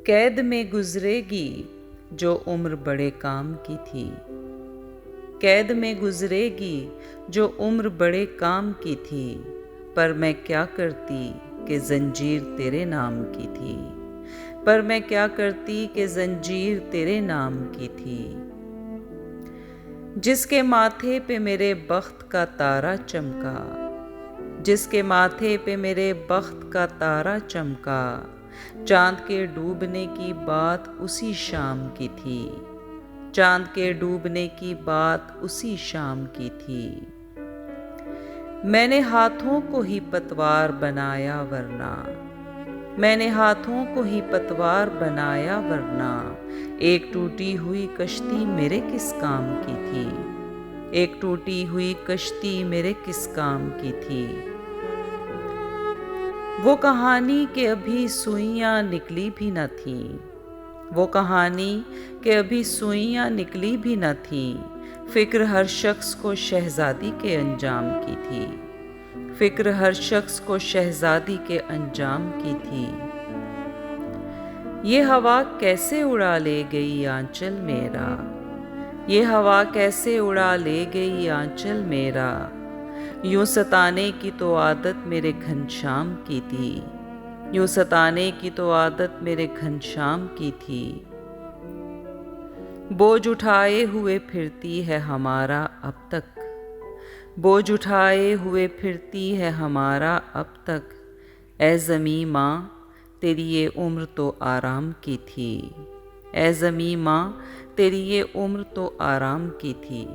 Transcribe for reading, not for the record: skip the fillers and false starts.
कैद में गुजरेगी जो उम्र बड़े काम की थी। कैद में गुजरेगी जो उम्र बड़े काम की थी। पर मैं क्या करती कि जंजीर तेरे नाम की थी। पर मैं क्या करती कि जंजीर तेरे नाम की थी। जिसके माथे पे मेरे बख्त का तारा चमका, जिसके माथे पे मेरे बख्त का तारा चमका, चांद के डूबने की बात उसी शाम की थी। चांद के डूबने की बात उसी शाम की थी। मैंने हाथों को ही पतवार बनाया वरना, मैंने हाथों को ही पतवार बनाया वरना, एक टूटी हुई कश्ती मेरे किस काम की थी। एक टूटी हुई कश्ती मेरे किस काम की थी। वो कहानी के अभी सुइयां निकली भी न थी। वो कहानी के अभी सुइयां निकली भी न थी। फिक्र हर शख्स को शहजादी के अंजाम की थी। फिक्र हर शख्स को शहजादी के अंजाम की थी। ये हवा कैसे उड़ा ले गई आंचल मेरा, ये हवा कैसे उड़ा ले गई आंचल मेरा। यूं सताने की तो आदत मेरे घनश्याम की थी। यूं सताने की तो आदत मेरे घनश्याम की थी। बोझ उठाए हुए फिरती है हमारा अब तक, बोझ उठाए हुए फिरती है हमारा अब तक। ए ज़मीं माँ तेरी ये उम्र तो आराम की थी। ए ज़मीं माँ तेरी ये उम्र तो आराम की थी।